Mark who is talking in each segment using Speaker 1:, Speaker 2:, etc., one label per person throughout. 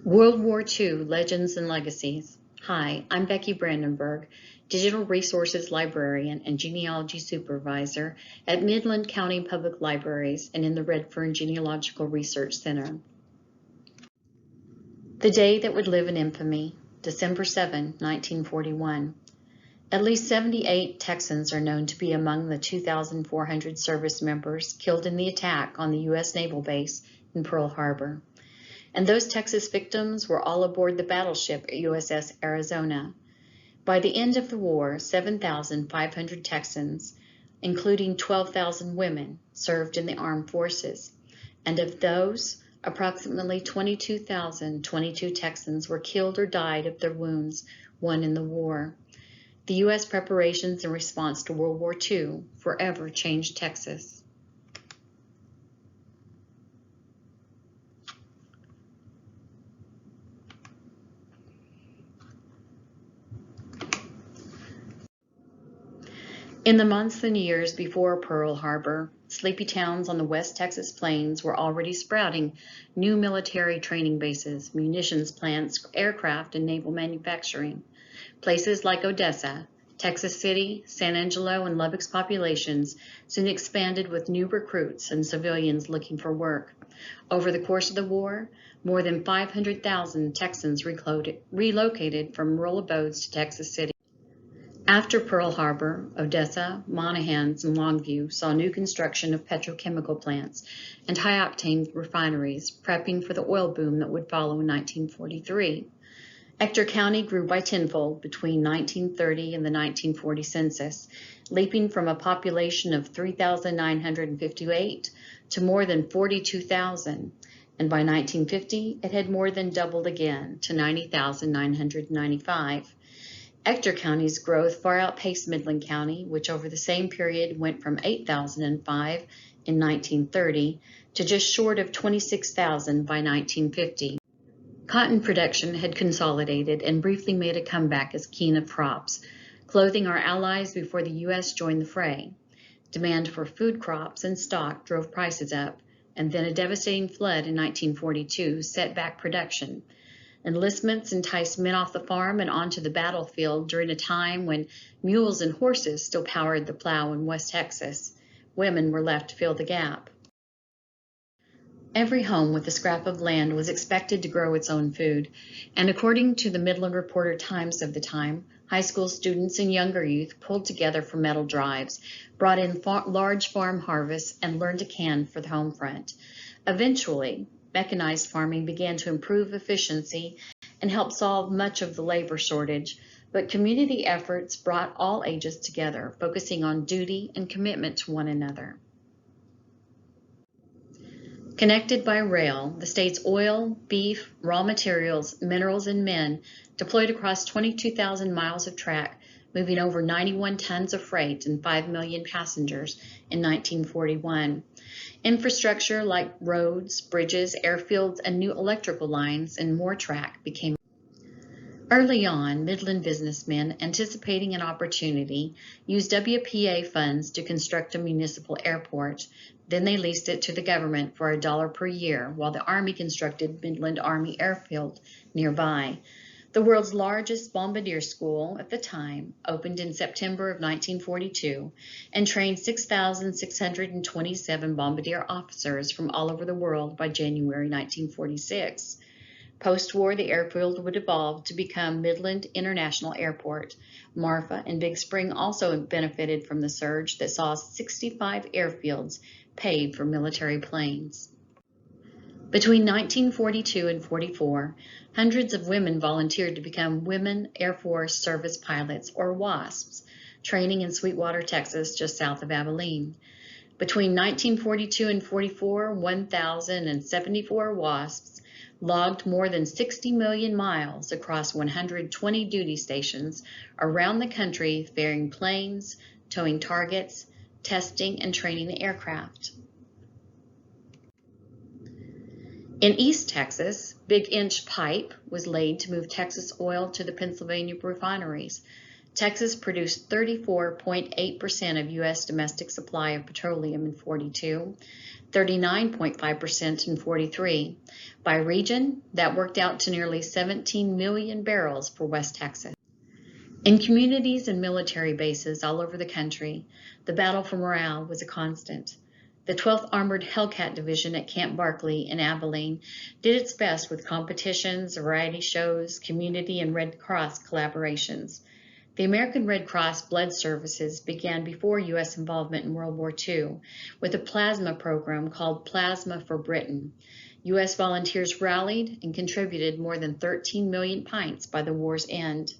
Speaker 1: World War II Legends and Legacies. Hi, I'm Becky Brandenburg, Digital Resources Librarian and Genealogy Supervisor at Midland County Public Libraries and in the Redfern Genealogical Research Center. The Day That Would Live in Infamy, December 7, 1941. At least 78 Texans are known to be among the 2,400 service members killed in the attack on the U.S. Naval Base in Pearl Harbor. And those Texas victims were all aboard the battleship USS Arizona. By the end of the war, 7,500 Texans, including 12,000 women, served in the armed forces. And of those, approximately 22,022 Texans were killed or died of their wounds won in the war. The U.S. preparations in response to World War II forever changed Texas. In the months and years before Pearl Harbor, sleepy towns on the West Texas plains were already sprouting new military training bases, munitions plants, aircraft, and naval manufacturing. Places like Odessa, Texas City, San Angelo, and Lubbock's populations soon expanded with new recruits and civilians looking for work. Over the course of the war, more than 500,000 Texans relocated from rural abodes to Texas City. After Pearl Harbor, Odessa, Monahans, and Longview saw new construction of petrochemical plants and high-octane refineries, prepping for the oil boom that would follow in 1943. Ector County grew by tenfold between 1930 and the 1940 census, leaping from a population of 3,958 to more than 42,000, and by 1950 it had more than doubled again to 90,995. Ector County's growth far outpaced Midland County, which over the same period went from 8,005 in 1930 to just short of 26,000 by 1950. Cotton production had consolidated and briefly made a comeback as king of crops, clothing our allies before the U.S. joined the fray. Demand for food crops and stock drove prices up, and then a devastating flood in 1942 set back production. Enlistments enticed men off the farm and onto the battlefield during a time when mules and horses still powered the plow in West Texas. Women were left to fill the gap. Every home with a scrap of land was expected to grow its own food, and according to the Midland Reporter Times of the time, high school students and younger youth pulled together for metal drives, brought in large farm harvests, and learned to can for the home front. Eventually, mechanized farming began to improve efficiency and help solve much of the labor shortage, but community efforts brought all ages together, focusing on duty and commitment to one another. Connected by rail, the state's oil, beef, raw materials, minerals, and men deployed across 22,000 miles of track, moving over 91 tons of freight and 5 million passengers in 1941. Infrastructure like roads, bridges, airfields, and new electrical lines and more track became. Early on, Midland businessmen, anticipating an opportunity, used WPA funds to construct a municipal airport. Then they leased it to the government for $1 per year, while the Army constructed Midland Army Airfield nearby. The world's largest bombardier school at the time opened in September of 1942 and trained 6,627 bombardier officers from all over the world by January 1946. Post-war, the airfield would evolve to become Midland International Airport. Marfa and Big Spring also benefited from the surge that saw 65 airfields paved for military planes. Between 1942 and 44, hundreds of women volunteered to become Women Air Force Service Pilots, or WASPs, training in Sweetwater, Texas, just south of Abilene. Between 1942 and 44, 1,074 WASPs logged more than 60 million miles across 120 duty stations around the country, ferrying planes, towing targets, testing, and training the aircraft. In East Texas, Big Inch pipe was laid to move Texas oil to the Pennsylvania refineries. Texas produced 34.8% of U.S. domestic supply of petroleum in 42. 39.5% in 43. By region, that worked out to nearly 17 million barrels for West Texas. In communities and military bases all over the country, the battle for morale was a constant. The 12th Armored Hellcat Division at Camp Barkley in Abilene did its best with competitions, variety shows, community and Red Cross collaborations. The American Red Cross Blood Services began before U.S. involvement in World War II with a plasma program called Plasma for Britain. U.S. volunteers rallied and contributed more than 13 million pints by the war's end.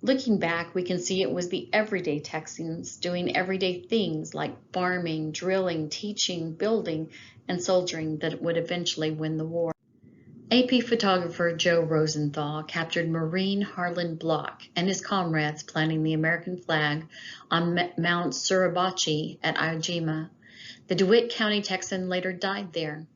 Speaker 1: Looking back, we can see it was the everyday Texans doing everyday things like farming, drilling, teaching, building, and soldiering that would eventually win the war. AP photographer Joe Rosenthal captured Marine Harlan Block and his comrades planting the American flag on Mount Suribachi at Iwo Jima. The DeWitt County Texan later died there.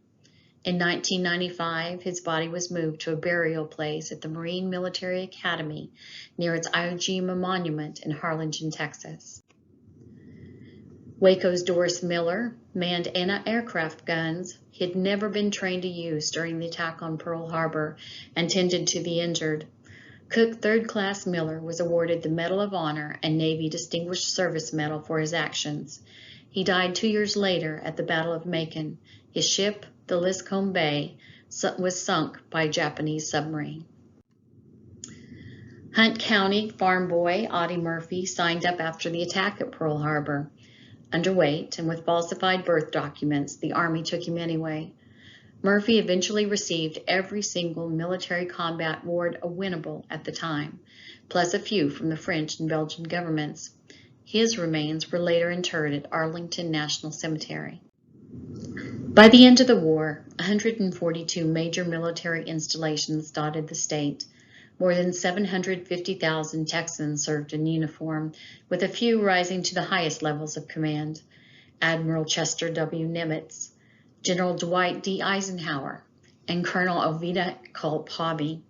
Speaker 1: In 1995, his body was moved to a burial place at the Marine Military Academy near its Iwo Jima monument in Harlingen, Texas. Waco's Doris Miller manned anti-aircraft guns he had never been trained to use during the attack on Pearl Harbor and tended to the injured. Cook Third Class Miller was awarded the Medal of Honor and Navy Distinguished Service Medal for his actions. He died 2 years later at the Battle of Macon. His ship, the Liscombe Bay, was sunk by a Japanese submarine. Hunt County farm boy Audie Murphy signed up after the attack at Pearl Harbor. Underweight and with falsified birth documents, the Army took him anyway. Murphy eventually received every single military combat award winnable at the time, plus a few from the French and Belgian governments. His remains were later interred at Arlington National Cemetery. By the end of the war, 142 major military installations dotted the state. More than 750,000 Texans served in uniform, with a few rising to the highest levels of command. Admiral Chester W. Nimitz, General Dwight D. Eisenhower, and Colonel Ovida Culp Hobby.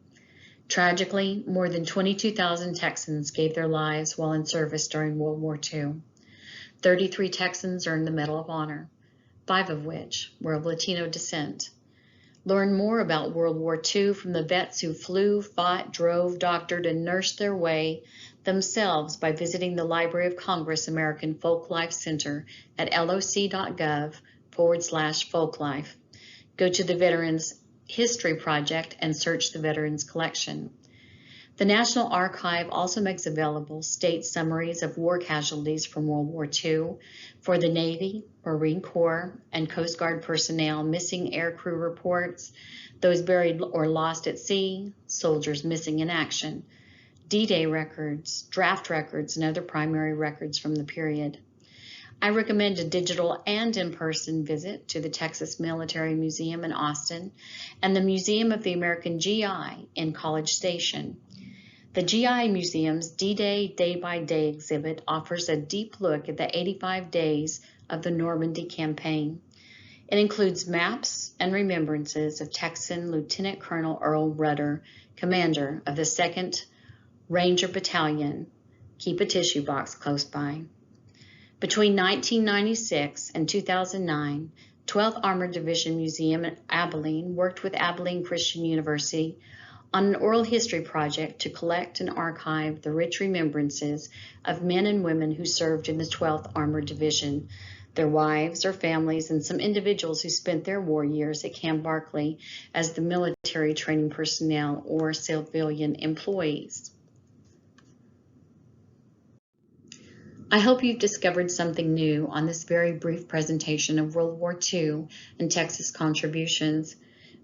Speaker 1: Tragically, more than 22,000 Texans gave their lives while in service during World War II. 33 Texans earned the Medal of Honor, 5 of which were of Latino descent. Learn more about World War II from the vets who flew, fought, drove, doctored, and nursed their way themselves by visiting the Library of Congress American Folklife Center at loc.gov/folklife. Go to the Veterans History Project and search the Veterans Collection. The National Archive also makes available state summaries of war casualties from World War II for the Navy, Marine Corps, and Coast Guard personnel, missing aircrew reports, those buried or lost at sea, soldiers missing in action, D-Day records, draft records, and other primary records from the period. I recommend a digital and in-person visit to the Texas Military Museum in Austin and the Museum of the American GI in College Station. The GI Museum's D-Day Day-by-Day exhibit offers a deep look at the 85 days of the Normandy campaign. It includes maps and remembrances of Texan Lieutenant Colonel Earl Rudder, commander of the 2nd Ranger Battalion. Keep a tissue box close by. Between 1996 and 2009, 12th Armored Division Museum in Abilene worked with Abilene Christian University on an oral history project to collect and archive the rich remembrances of men and women who served in the 12th Armored Division, their wives or families, and some individuals who spent their war years at Camp Barkley as the military training personnel or civilian employees. I hope you've discovered something new on this very brief presentation of World War II and Texas contributions.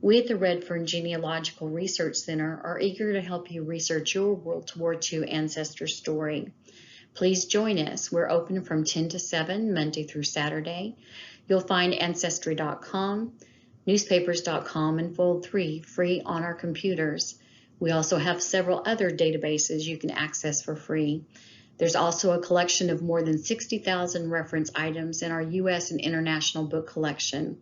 Speaker 1: We at the Redfern Genealogical Research Center are eager to help you research your World War II ancestor story. Please join us. We're open from 10 to 7, Monday through Saturday. You'll find Ancestry.com, newspapers.com, and Fold3 free on our computers. We also have several other databases you can access for free. There's also a collection of more than 60,000 reference items in our U.S. and international book collection.